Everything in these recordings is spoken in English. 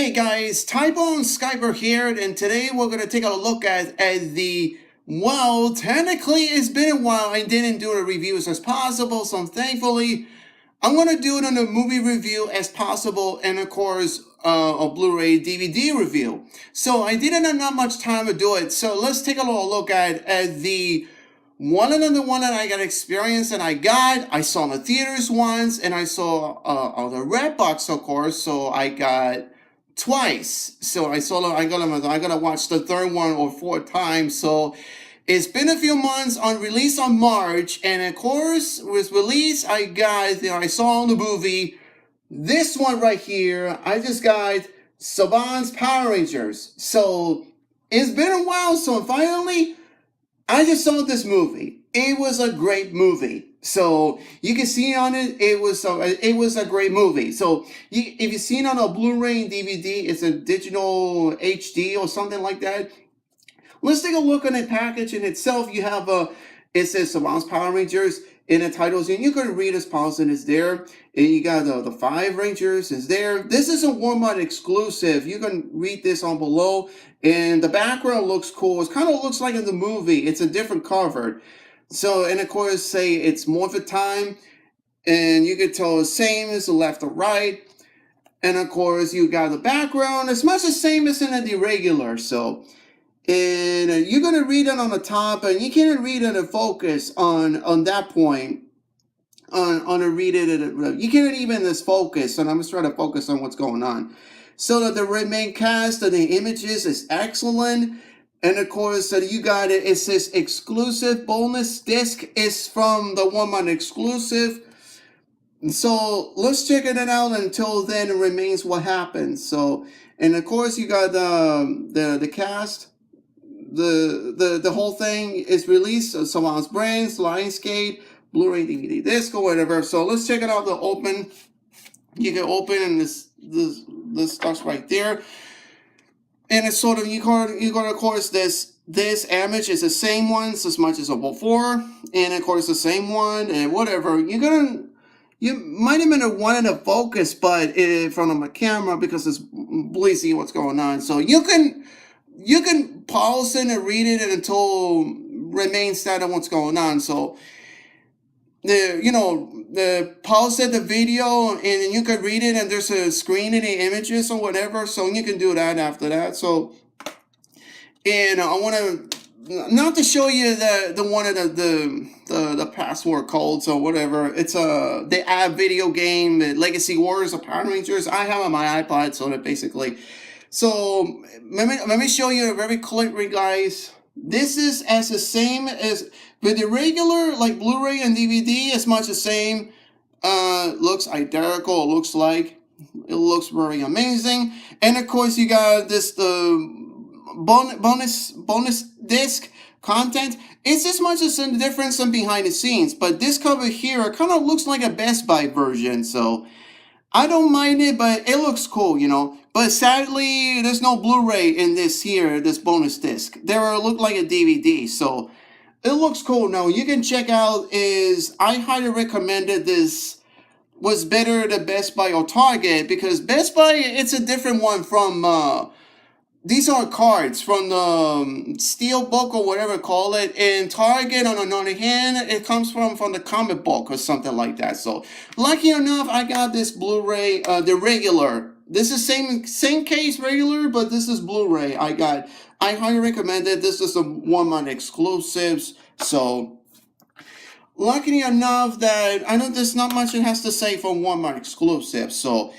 Hey guys, Typo and Skyper here, and today we're going to take a look at well, technically it's been a while I didn't do the reviews as possible, so thankfully I'm going to do it on a movie review as possible, and of course a Blu-ray DVD review. So I didn't have not much time to do it, so let's take a little look at the one that I got experience and I saw in the theaters once, and I saw on the Redbox, of course, so I got twice. So I gotta watch the third one or fourth time. So it's been a few months on release on March, and of course with release I saw the movie. This one right here, I just got Saban's Power Rangers. So it's been a while, so finally I just saw this movie. It was a great movie. So you can see on it, it was a great movie. So if you've seen on a Blu-ray and DVD, it's a digital HD or something like that. Let's take a look on the package in itself. You have it says Saban's Power Rangers in the titles, and you can read as follows, and it's there. And you got the 5 Rangers is there. This is a Walmart exclusive. You can read this on below, and the background looks cool. It kind of looks like in the movie. It's a different cover. So, and of course, say it's Morphin Time, and you can tell the same as the left or right. And of course, you got the background. It's much the same as in the regular. So, and you're going to read it on the top, and you can't read it in focus on that point. On a read it, you can't even just focus, and I'm just trying to focus on what's going on. So that the main cast of the images is excellent. And of course, you got it. It says exclusive bonus disc is from the Walmart exclusive. So let's check it out. Until then, it remains what happens. So, and of course, you got the cast. The whole thing is released. Saban's Brains, Lionsgate, Blu-ray, DVD disc, or whatever. So let's check it out. The open. You can open, and this stuff's right there. And it's sort of, you got, of course, this image is the same ones as much as before, and of course the same one, and whatever. You might have been wanting to focus, but in front of my camera because it's bleeding what's going on. So you can pause it and read it until remains that of what's going on. So the pause the video, and you can read it, and there's a screen in the images or whatever, so you can do that after that. So, and I want to not to show you the one of the password codes or whatever. It's the app video game, Legacy Wars of Power Rangers. I have on my iPod, so that basically. So let me show you very quickly, guys. This is as the same as with the regular, like Blu-ray and DVD, as much the same. Looks identical. It looks very amazing. And of course, you got this bonus disc content. It's as much as the difference than behind the scenes. But this cover here kind of looks like a Best Buy version. So I don't mind it, but it looks cool, But sadly, there's no Blu-ray in this bonus disc. They look like a DVD, so it looks cool. Now, you can check out I highly recommended this was better than Best Buy or Target, because Best Buy, it's a different one from, these are cards from the steel book or whatever call it. And Target, on the other hand, it comes from the comic book or something like that. So, lucky enough, I got this Blu-ray, the regular. This is same case regular, but this is Blu-ray. I highly recommend it. This is a Walmart exclusives. So, lucky enough that I know there's not much it has to say for Walmart exclusive. So,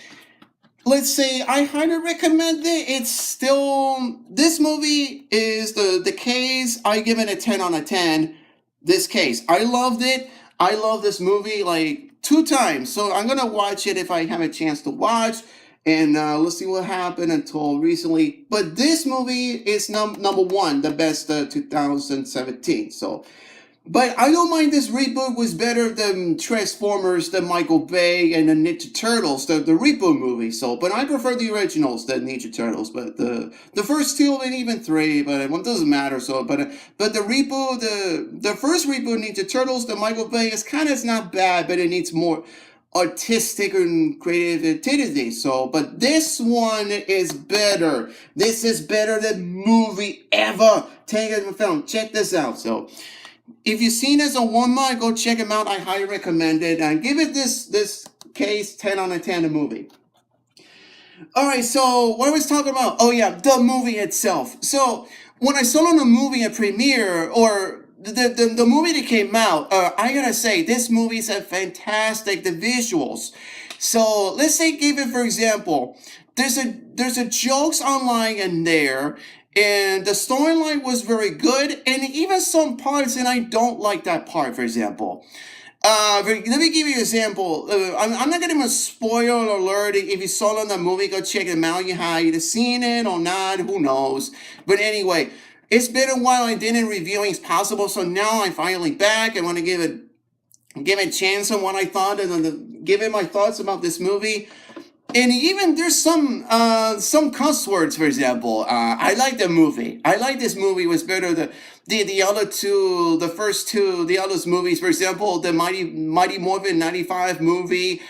let's say I highly recommend it. It's still, this movie is the case. I give it a 10 out of 10. This case, I loved it. I love this movie like 2 times. So I'm gonna watch it if I have a chance to watch. And let's see what happened until recently. But this movie is number 1, the best 2017. So, but I don't mind this reboot was better than Transformers, the Michael Bay, and the Ninja Turtles, the reboot movie. So, but I prefer the originals, the Ninja Turtles. But the first 2 and even 3, but it doesn't matter. So, but the reboot, the first reboot Ninja Turtles, the Michael Bay is not bad, but it needs more artistic and creativity. So, but this one is better. This is better than movie ever. Take it from film. Check this out. So, if you've seen this on Walmart, go check them out. I highly recommend it. And give it this case 10 out of 10 the movie. All right, so what I was talking about? Oh yeah, the movie itself. So when I saw on the movie at premiere or the movie that came out, I gotta say this movie is fantastic. The visuals. So let's say, give it for example, there's a jokes online in there. And the storyline was very good, and even some parts, and I don't like that part, for example. Let me give you an example. I'm not gonna even spoil alert. If you saw it on the movie, go check it out. You have either seen it or not, who knows? But anyway, it's been a while. I didn't reviewing as possible, so now I'm finally back. I want to give it a chance on what I thought and give it my thoughts about this movie. And even there's some cuss words, for example. I like the movie. I like this movie. It was better the other two, the first two, the other movies, for example, the Mighty Morphin 95 movie,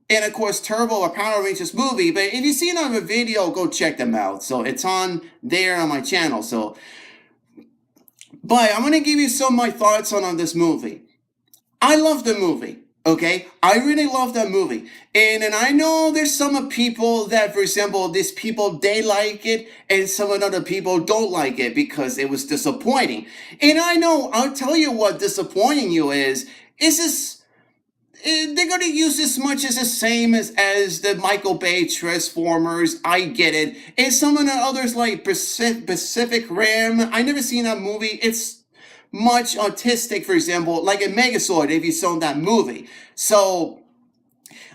and of course Turbo, a Power Rangers movie. But if you see it on the video, go check them out. So it's on there on my channel. So, but I'm gonna give you some of my thoughts on this movie. I love the movie. Okay, I really love that movie. And I know there's some people that, for example, these people, they like it, and some other people don't like it because it was disappointing. And I know, I'll tell you what disappointing you is this, they're going to use as much as the same as the Michael Bay Transformers. I get it. And some of the others like Pacific Rim, I never seen that movie. It's much artistic, for example, like a Megazord, if you saw that movie. So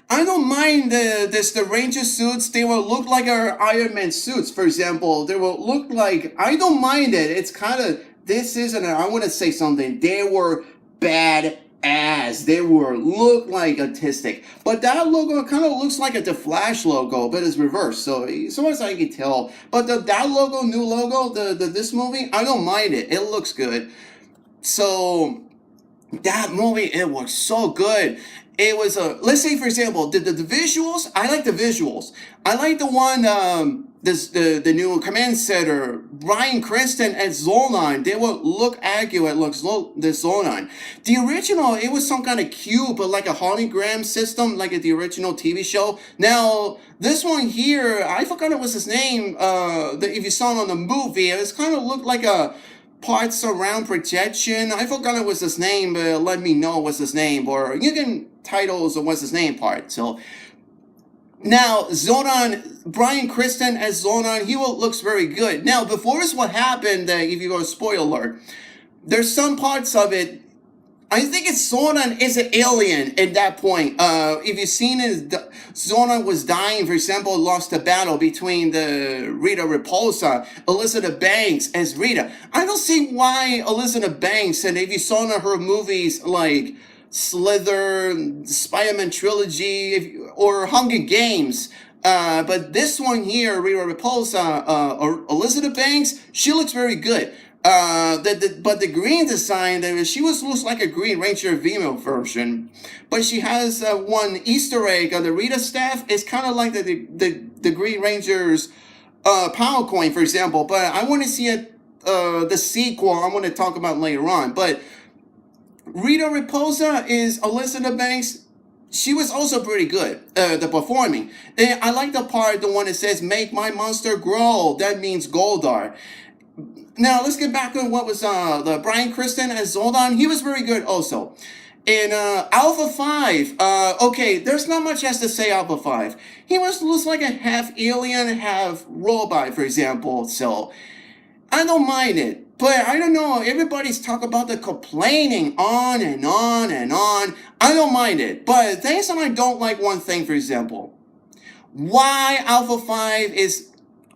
I don't mind the Ranger suits. They will look like our Iron Man suits, for example. They will look like, I don't mind it. It's kind of, this isn't, I want to say something. They were bad ass. They were look like artistic. But that logo kind of looks like the Flash logo, but it's reversed. So as I can tell. But that logo, new logo, this movie, I don't mind it. It looks good. So that movie, it was so good. It was let's say for example, the visuals. I like the visuals. I like the one the new command center, Bryan Cranston as Zolan. They will look accurate. Looks the Zolan. The original, it was some kind of cube, but like a hologram system, like the original TV show. Now this one here, I forgot what was his name. If you saw it on the movie, it was kind of looked like a part surround projection. I forgot what was his name, but let me know what's his name, or you can titles or what's his name part. So now Zolan, Bryan Cranston as Zolan, he looks very good. Now before this, what happened? If you go to spoiler alert, there's some parts of it. I think it's Zolan is an alien at that point. If you've seen it, Zolan was dying, for example, lost the battle between the Rita Repulsa, Elizabeth Banks as Rita. I don't see why Elizabeth Banks, and if you saw her movies like Slither, Spider-Man Trilogy, or Hunger Games, but this one here, Rita Repulsa, or Elizabeth Banks, she looks very good. But the green design, she looks like a Green Ranger female version, but she has one Easter egg on the Rita staff. It's kind of like the Green Ranger's power coin, for example. But I want to see the sequel. I want to talk about later on. But Rita Repulsa is Elizabeth Banks. She was also pretty good, the performing. And I like the part, the one that says, "Make my monster grow." That means Goldar. Now, let's get back to what was the Bryan Cranston as Zoldan. He was very good also. In Alpha 5, okay, there's not much else to say Alpha 5. He looks like a half alien, half robot, for example. So, I don't mind it. But I don't know, everybody's talking about the complaining on and on and on. I don't mind it. But things that I don't like, one thing, for example. Why Alpha 5 is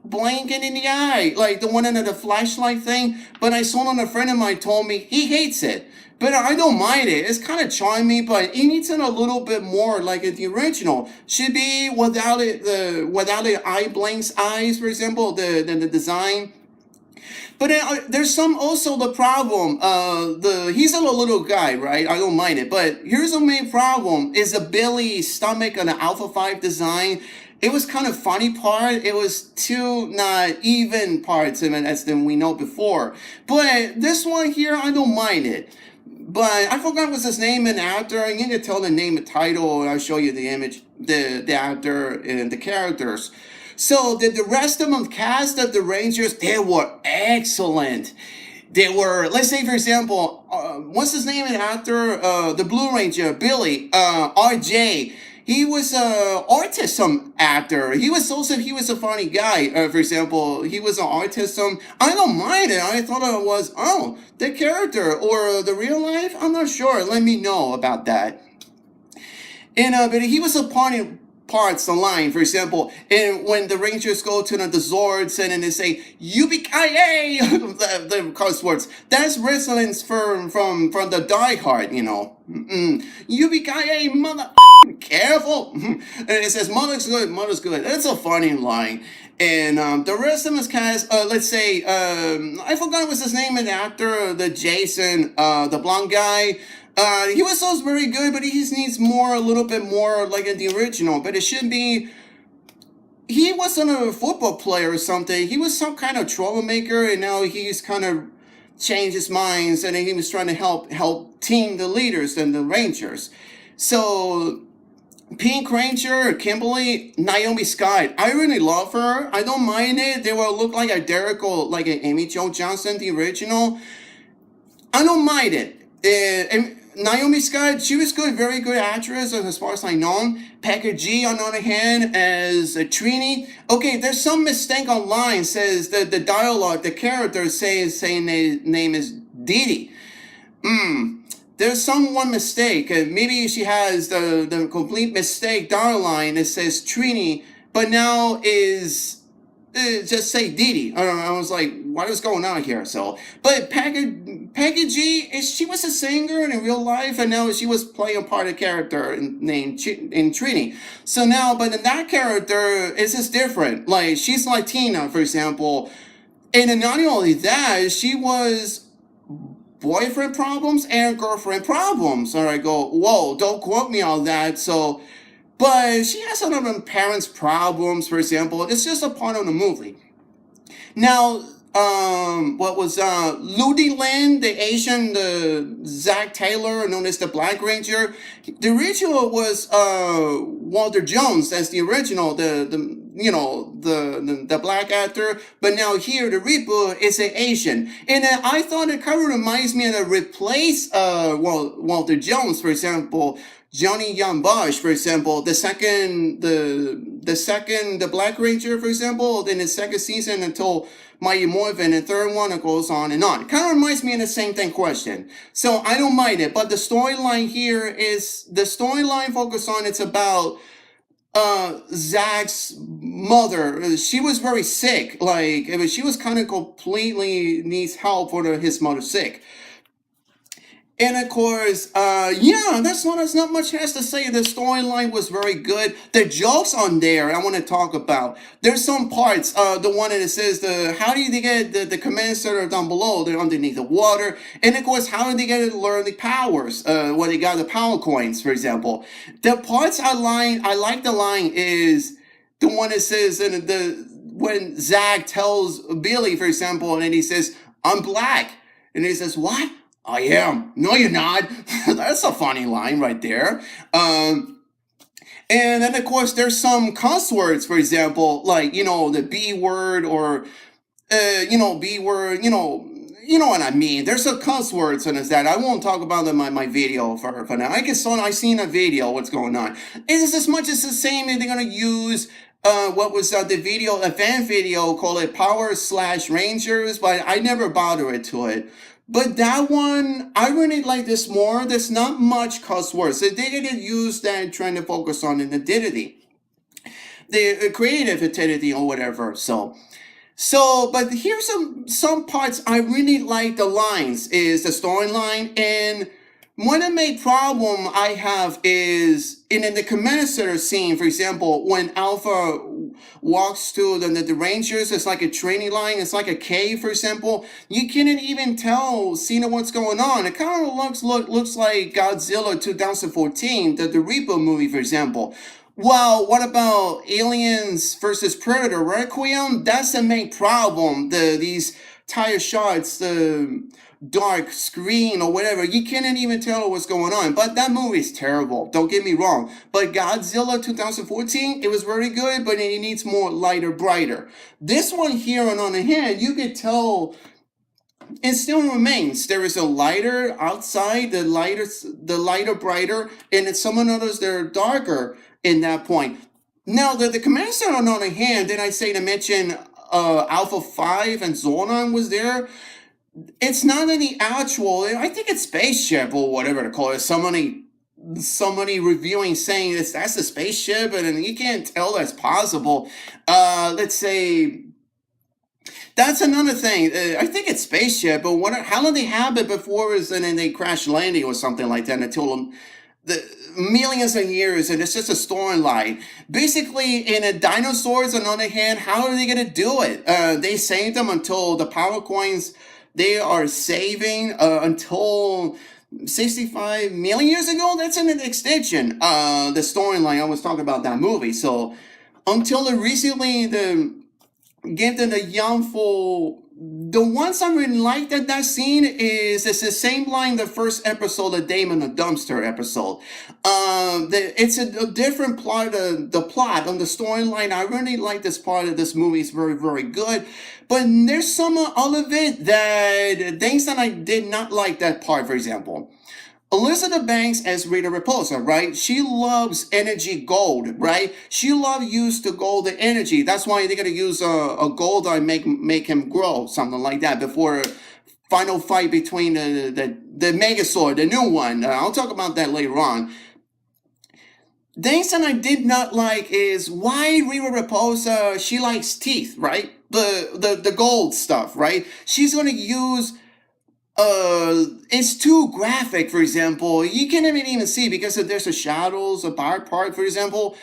blinking in the eye, like the one under the flashlight thing. But I saw a friend of mine told me he hates it, but I don't mind it. It's kind of charming, but it needs it a little bit more like the original. Should be without the eye blinks eyes, for example, the design. But then, there's some also the problem. He's a little guy, right? I don't mind it. But here's the main problem: is the Billy stomach and the Alpha 5 design. It was kind of funny part. It was two not even parts in it as than we know before. But this one here, I don't mind it. But I forgot what's his name and actor. I need to tell the name and title, and I'll show you the image, the actor and the characters. So the rest of them cast of the Rangers, they were excellent. They were, let's say for example, what's his name and actor? The Blue Ranger, Billy, RJ. He was a autism actor. He was a funny guy. For example, he was an autism. I don't mind it. I thought it was the character or the real life. I'm not sure. Let me know about that. And but he was a parts the line, for example, and when the Rangers go to the Zords and then they say "Yippee-ki-yay," the cuss words. That's wrestling's from the Die Hard, you know. "Yippee-ki-yay, mother." Careful. And it says "Mother's good, mother's good." That's a funny line. And the rest of his cast, let's say, I forgot what's his name, an actor, the Jason, the blonde guy. He was also very good, but he just needs more, a little bit more like in the original. But it should be. He wasn't a football player or something. He was some kind of troublemaker, and now he's kind of changed his minds, and he was trying to help team the leaders and the Rangers. So Pink Ranger, Kimberly, Naomi Scott. I really love her. I don't mind it. They will look like like an Amy Jo Johnson, the original. I don't mind it. And Naomi Scott, she was good, very good actress as far as I know. Packer G, on the other hand, as Trini. Okay, there's some mistake online. Says that the dialogue, the character saying the name is Dee Dee. There's one mistake. Maybe she has the complete mistake down line. It says Trini, but now is just say Dee Dee. I was like, what is going on here? So, but Peggy G, she was a singer in real life, and now she was playing a part of character named in Trini. So now, but in that character, it's just different. Like, she's Latina, for example. And not only that, she was boyfriend problems and girlfriend problems. And I go, whoa, don't quote me on that. So, but she has some of them parents' problems, for example. It's just a part of the movie. Now, what was Ludi Lin, the Asian, the Zach Taylor, known as the Black Ranger. The original was Walter Jones as the original, the black actor. But now here the reboot is an Asian, and I thought it kind of reminds me of the replace Walter Jones, for example. Johnny Young Bosch, for example, the Black Ranger, for example, in the second season until Mighty Morphin, and the third one, it goes on and on. It kind of reminds me of the same thing question. So I don't mind it, but the storyline here is, the storyline focus on, it's about Zach's mother. She was very sick, like, she was kind of completely needs help for his mother sick. And of course, that's not much has to say. The storyline was very good. The jokes on there I want to talk about. There's some parts, the one that it says how do they get the command center down below? They're underneath the water. And of course, how do they get to learn the powers? When they got the power coins, for example. The parts I like the line is the one that says when Zach tells Billy, for example, and then he says, "I'm black," and he says, "What? I am." "No, you're not." That's a funny line right there. And then, of course, there's some cuss words, for example, like, the B word or, B word, you know what I mean. There's a cuss words and that. I won't talk about them in my video for now. I seen a video, what's going on. It's as much as the same, they're going to use what was the fan video, called it Power/Rangers, but I never bothered to it. But that one, I really like this more. There's not much cuss words. They didn't use that trying to focus on the identity, the creative identity or whatever. So, but here's some parts I really like. The lines is the storyline, and one of the main problem I have is in the command center scene, for example, when Alpha walks to the Rangers. It's like a training line. It's like a cave, for example. You can't even tell, seeing what's going on. It kind of looks like Godzilla 2014, the Reboot movie, for example. Well, what about Aliens versus Predator Requiem? That's the main problem. These tire shots, the dark screen or whatever, you can't even tell what's going on. But that movie is terrible. Don't get me wrong. But Godzilla 2014, it was very good, but it needs more lighter, brighter. This one here, on the other hand, you could tell it still remains. There is a lighter outside, the lighter, brighter, and it's some others that are darker in that point. Now, the command center, on the other hand, did I say to mention Alpha 5 and Zonon was there? It's not any actual, I think it's spaceship or whatever to call it. Somebody reviewing saying that's a spaceship, and you can't tell that's possible. Let's say, that's another thing. I think it's spaceship, but how did they have it before and then they crash landing or something like that until the millions of years, and it's just a storyline. Basically, in a dinosaurs, on the other hand, how are they going to do it? They saved them until the power coins they are saving until 65 million years ago. That's an extension. The storyline, I was talking about that movie. So until recently, gave them the young full. The ones I really liked that scene is it's the same line the first episode, the Damon the Dumpster episode. It's a different plot, the plot on the storyline. I really like this part of this movie. It's very, very good. But there's some all of it that things that I did not like that part, for example. Elizabeth Banks as Rita Repulsa, right? She loves energy gold, right? She loves use the gold the energy. That's why they're gonna use a gold and make him grow, something like that, before final fight between the Megazord, the new one. I'll talk about that later on. Things that I did not like is why Rita Repulsa, she likes teeth, right? The gold stuff, right? She's gonna use it's too graphic, for example. You can't even see because there's a shadows, a bar part, for example.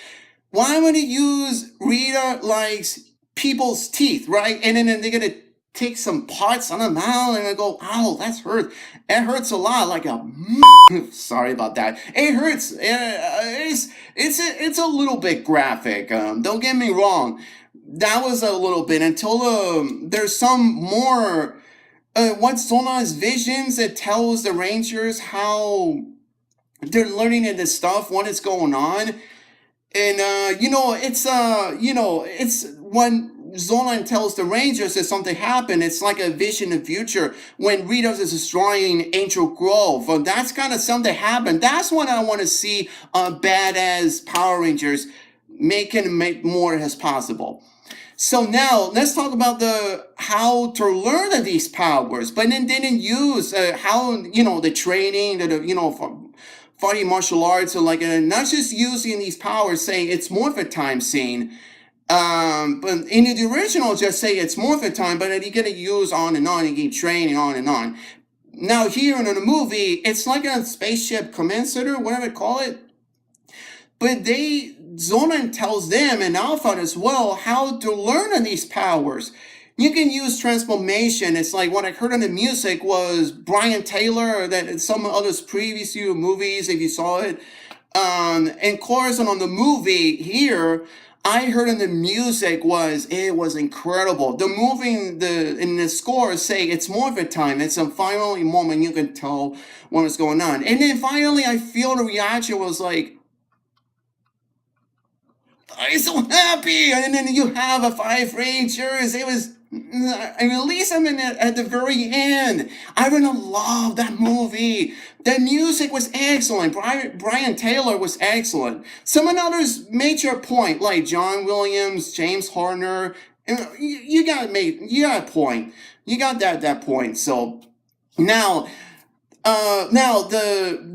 Why would he use Rita likes people's teeth, right? And then they're gonna take some parts on them out and I go, ow, that's hurt. It hurts a lot, like a sorry about that. It hurts. It's a little bit graphic. Don't get me wrong. That was a little bit until there's some more. What's Zonon's visions that tells the Rangers how they're learning in this stuff, what is going on. And, it's when Zolan tells the Rangers that something happened, it's like a vision of the future when Rita is destroying Angel Grove. That's kind of something happened. That's what I want to see badass Power Rangers make more as possible. So now let's talk about how to learn these powers, but then didn't use how the training, for fighting martial arts, or like not just using these powers, saying it's morphin time scene. But in the original, just say it's morphin time, but then you get to use on and keep training on and on. Now here in the movie, it's like a spaceship command center, whatever you call it. But Zonan tells them, and Alpha as well, how to learn these powers. You can use transformation. It's like what I heard in the music was Brian Taylor, that in some others previous movies, if you saw it. And chorus on the movie here, I heard in the music it was incredible. The movie in the score say it's morphin time. It's a final moment you can tell what's going on. And then finally I feel the reaction was like, I'm so happy, and then you have a 5 Rangers. It was, at least I'm at the very end. I really love that movie. The music was excellent. Brian Taylor was excellent. Some of others made your point, like John Williams, James Horner. You got a point. You got that point. So now.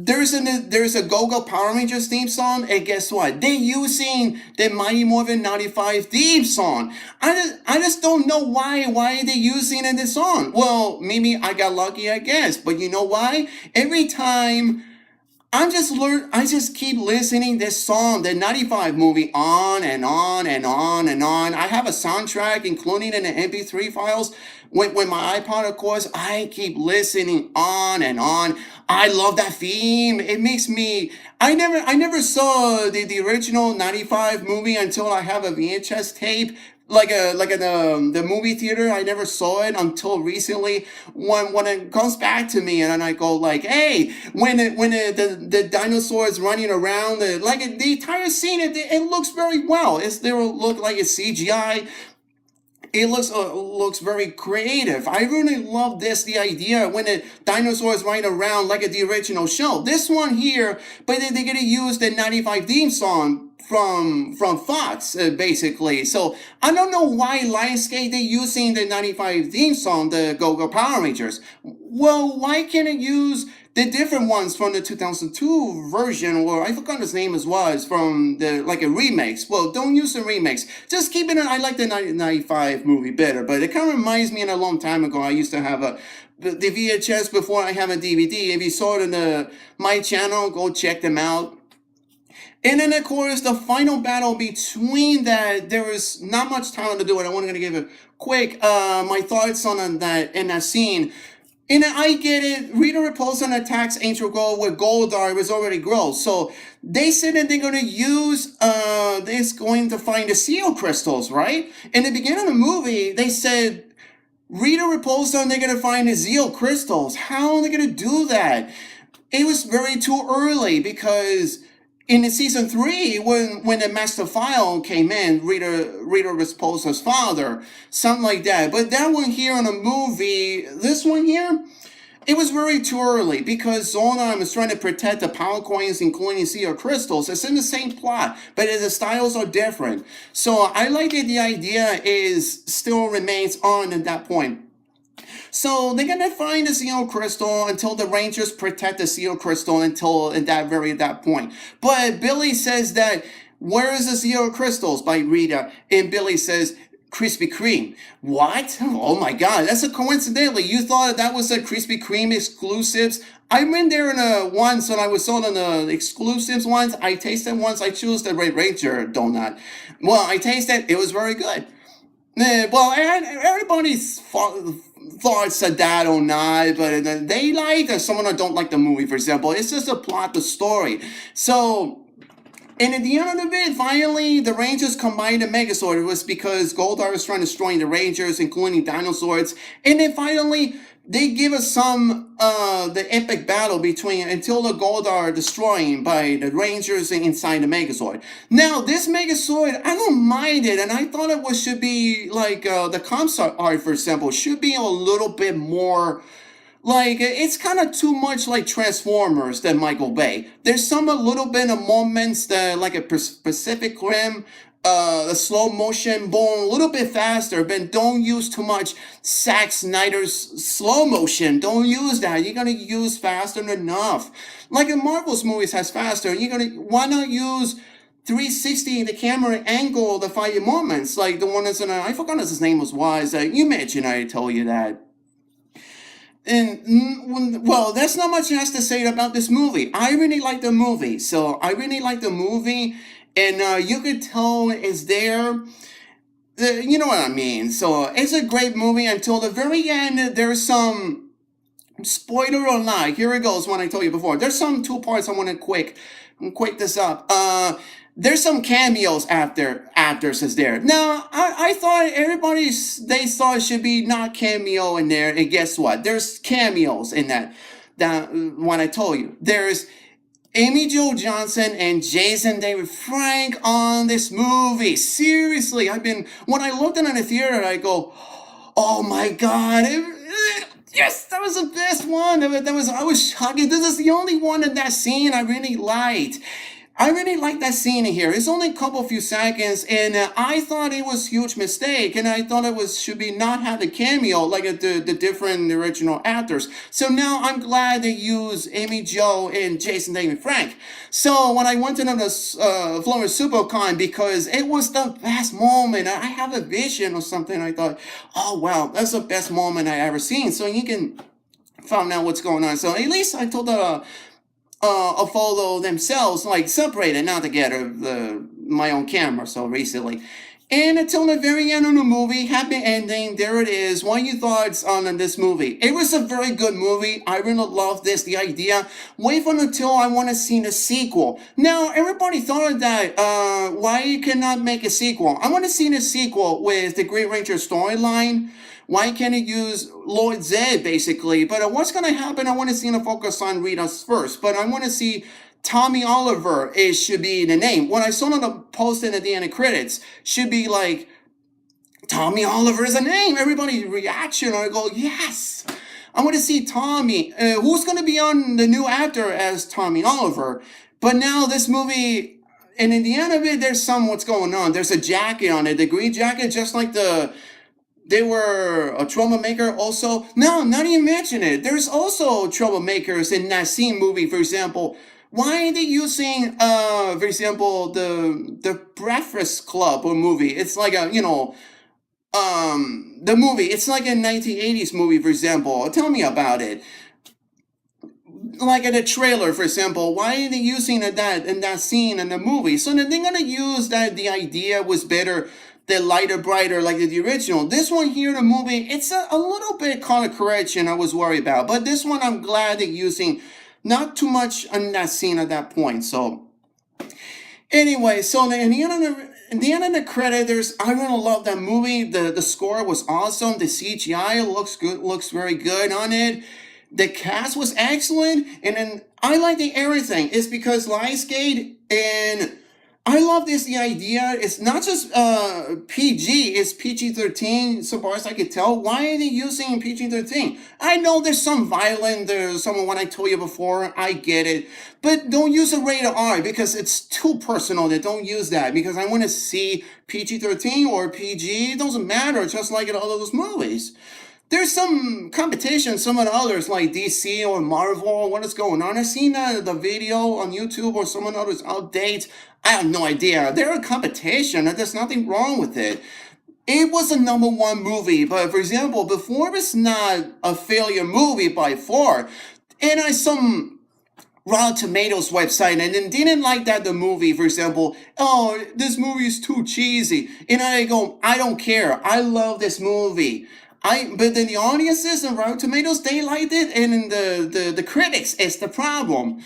There's a Go-Go Power Rangers theme song, and guess what? They're using the Mighty Morphin 95 theme song. I just don't know why are they using in this song. Well, maybe I got lucky, I guess, but you know why? Every time I just keep listening this song, the 95 movie, on and on and on and on. I have a soundtrack, including in the MP3 files. With my iPod, of course, I keep listening on and on. I love that theme. It makes me. I never saw the original 95 movie until I have a VHS tape like in the movie theater. I never saw it until recently when it comes back to me, and then I go like, hey, the dinosaurs running around, like the entire scene, it looks very well. They look like it's CGI. It looks very creative. I really love the idea when the dinosaurs ride around like at the original show. This one here, but they're gonna use the 95 theme song from Fox, basically. So I don't know why Lionsgate they're using the 95 theme song, the Go Power Rangers. Well, why can't it use the different ones from the 2002 version, or I forgot his name as was, from the like a remakes? Well, don't use the remakes. Just keep it in. I like the 1995 movie better, but it kind of reminds me in a long time ago. I used to have the VHS before I have a DVD. If you saw it in my channel, go check them out. And then, of course, the final battle between that, there was not much time to do it. I wanted to give a quick my thoughts on that in that scene. And I get it. Rita Repulsa attacks Angel Gold with Goldar. It was already gross. So they said that they're going to use this going to find the seal crystals, right? In the beginning of the movie, they said Rita Repulsa and they're going to find the Zeo crystals. How are they going to do that? It was very too early because in the season 3, when the Master File came in, Rita Repulsa's father, something like that. But that one here in the movie, this one here, it was very too early because Zordon was trying to protect the power coins, including Zeo crystals. It's in the same plot, but the styles are different. So I like that the idea still remains on at that point. So they're gonna find the Zeo crystal until the Rangers protect the Zeo crystal until at that point. But Billy says that where is the Zeo crystals by Rita, and Billy says Krispy Kreme. What? Oh my God! That's a coincidentally. You thought that was a Krispy Kreme exclusives. I went there once when I was sold on the exclusives once. I tasted once. I chose the Red Ranger donut. Well, I tasted. It was very good. Well, everybody's thoughts of that or not, but they like someone that don't like the movie, for example. It's just a plot, the story. So, and at the end of it, finally, the Rangers combined the Megazord. It was because Goldar was trying to destroy the Rangers, including dinosaurs. And then finally, they give us the epic battle between until the Goldar destroying by the Rangers inside the Megazord. Now, this Megazord, I don't mind it, and I thought it should be like the concept art, for example, should be a little bit more. Like, it's kind of too much like Transformers than Michael Bay. There's a little bit of moments that, like a Pacific Rim, the slow motion, boom, a little bit faster, but don't use too much Zack Snyder's slow motion. Don't use that. You're gonna use faster enough. Like in Marvel's movies has faster. Why not use 360 the camera angle, the fire moments, like the one that's I forgot what his name was. You mentioned I told you that. And, well, that's not much else to say about this movie. I really like the movie. And you could tell it's there. You know what I mean. So it's a great movie until the very end. There's some spoiler or not. Here it goes. When I told you before, there's some 2 parts I want to quick this up. There's some cameos actors is there. Now, I thought they thought it should be not cameo in there, and guess what? There's cameos in that when I told you. There's Amy Jo Johnson and Jason David Frank on this movie. Seriously, when I looked at it in the theater, I go, oh my God, yes, that was the best one. I was shocked. This is the only one in that scene I really liked. I really like that scene in here. It's only a few seconds, and I thought it was a huge mistake, and I thought should be not have the cameo like the different original actors. So now I'm glad they use Amy Jo and Jason David Frank. So when I went to the Florida SuperCon, because it was the best moment, I have a vision or something. I thought, oh wow, that's the best moment I ever seen. So you can find out what's going on. So at least I told a photo themselves, like separated, not together, my own camera, so recently. And until the very end of the movie, happy ending, there it is. What are your thoughts on this movie? It was a very good movie. I really love this, the idea. Wait until I want to see the sequel. Now, everybody thought that, why you cannot make a sequel? I want to see the sequel with the Green Ranger storyline. Why can't it use Lord Zed, basically? But what's going to happen, I want to see the focus on Rita's first. But I want to see Tommy Oliver, it should be the name. When I saw on the posting at the end of credits, should be like, Tommy Oliver is a name. Everybody reaction, I go, yes. I want to see Tommy. Who's going to be on the new actor as Tommy Oliver? But now this movie, and in the end of it, there's what's going on. There's a jacket on it, the green jacket, just like they were a troublemaker also. No, not even mention it. There's also troublemakers in that scene movie, for example. Why are they using, for example, the Breakfast Club or movie? It's like a, the movie. It's like a 1980s movie, for example. Tell me about it. Like in the trailer, for example, why are they using that in that scene in the movie? So they're gonna use that the idea was better, the lighter, brighter, like the original. This one here, the movie, it's a little bit color correction I was worried about. But this one, I'm glad they're using not too much on that scene at that point. So anyway, so in the end of the credit, I really love that movie. The score was awesome. The CGI looks good, looks very good on it. The cast was excellent, and then I like the everything. It's because Lionsgate, and I love the idea. It's not just PG, it's PG-13, so far as I could tell. Why are they using PG-13? I know there's some violent, there's some, what I told you before, I get it. But don't use a rated R, because it's too personal. Don't use that, because I want to see PG-13 or PG. It doesn't matter, just like in all of those movies. There's some competition, some of the others like DC or Marvel, what is going on? I've seen the video on YouTube or some of the others updates. I have no idea. They're a competition and there's nothing wrong with it. It was a #1 movie, but for example, before it's not a failure movie by far. And I some Rotten Tomatoes website and then didn't like the movie, for example, oh, this movie is too cheesy. And I go, I don't care. I love this movie. But then the audiences and Rotten Tomatoes, they liked it, and the critics is the problem.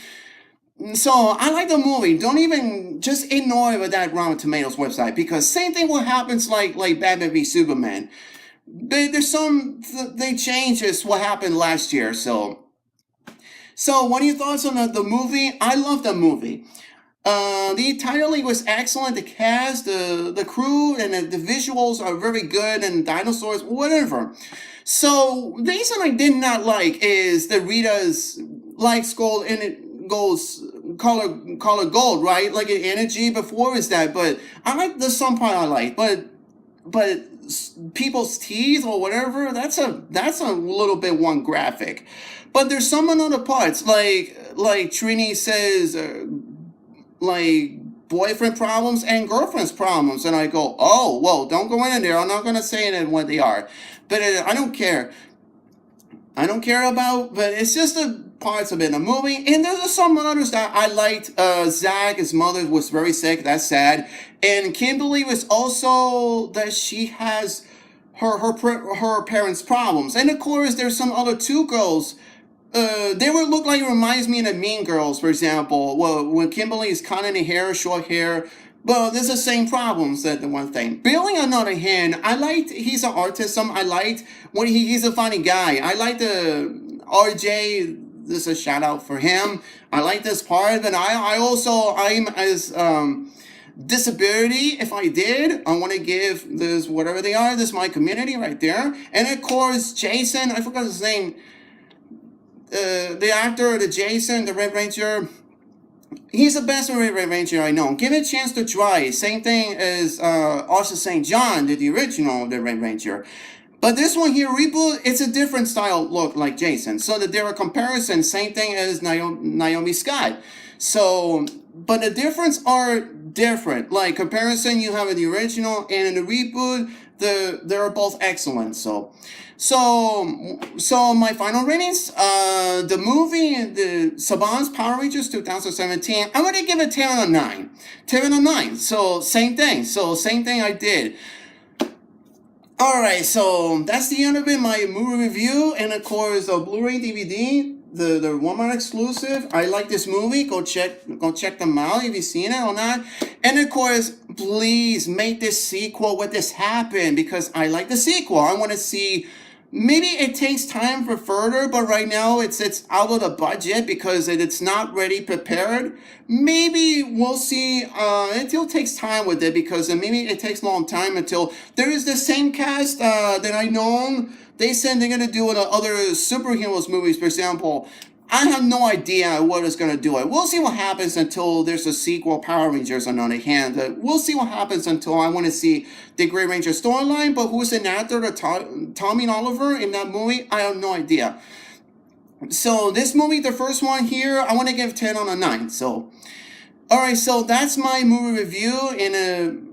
So I like the movie. Don't even just ignore that Rotten Tomatoes website, because same thing will happen like Batman v Superman. There's they changes what happened last year. So what are your thoughts on the movie? I love the movie. The title was excellent. The cast, the crew, and the visuals are very good, and dinosaurs, whatever. So the reason I did not like is the Rita's likes gold, and it goes color gold, right? Like an energy before is that, but I like the some part I like, but people's teeth or whatever, that's a little bit one graphic. But there's some other parts like Trini says. Like boyfriend problems and girlfriend's problems, and I go, oh, whoa, don't go in there. I'm not gonna say it what they are, but I don't care. I don't care about, but it's just the parts of it in the movie. And there's some others that I liked. Zach, his mother was very sick. That's sad. And Kimberly was also that she has her parents' problems. And of course, there's some other two girls. They would look like, it reminds me of the Mean Girls, for example. Well, when Kimberly is cutting the hair, short hair, well, there's the same problems, that the one thing. Billy, on the other hand, he's an artist. I liked when he's a funny guy. I like the RJ, this is a shout out for him. I like this part, and I'm as, disability, if I want to give this, whatever they are, this is my community right there. And of course, Jason, I forgot his name. The actor, the Jason, the Red Ranger, he's the best Red Ranger I know. Give it a chance to try. Same thing as Arthur St. John, the original the Red Ranger. But this one here, Reboot, it's a different style look like Jason. So that there are comparisons, same thing as Naomi Scott. So, but the difference are different. Like comparison, you have in the original and in the Reboot, they're both excellent. So my final ratings, the movie, the Saban's Power Rangers 2017, I'm gonna give it 10 out of 9. 10 out of 9. So same thing. I did. Alright, so that's the end of it, my movie review, and of course the Blu-ray DVD, the Walmart exclusive. I like this movie. Go check them out if you've seen it or not. And of course, please make this sequel with this happen, because I like the sequel. I want to see. Maybe it takes time for further, but right now it's out of the budget because it's not ready prepared. Maybe we'll see. It still takes time with it because maybe it takes a long time until there is the same cast that I know. They said they're gonna do other superheroes movies, for example. I have no idea what it's going to do. We'll see what happens until there's a sequel, Power Rangers, on the other hand. We'll see what happens until I want to see the Grey Ranger storyline, but who's an actor, Tommy Oliver, in that movie? I have no idea. So this movie, the first one here, I want to give 10 out of 9. So, alright, so that's my movie review in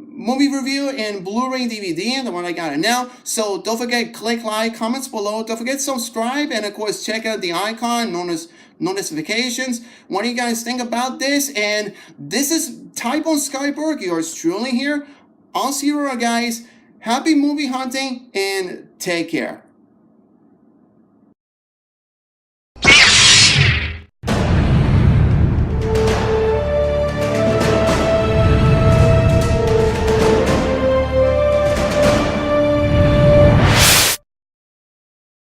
Blu-ray DVD, the one I got it now. So don't forget, click like, comments below. Don't forget subscribe, and of course check out the icon known as notifications. What do you guys think about this? And this is Typo Skyberg, yours truly here. I'll see you around, guys. Happy movie hunting and take care.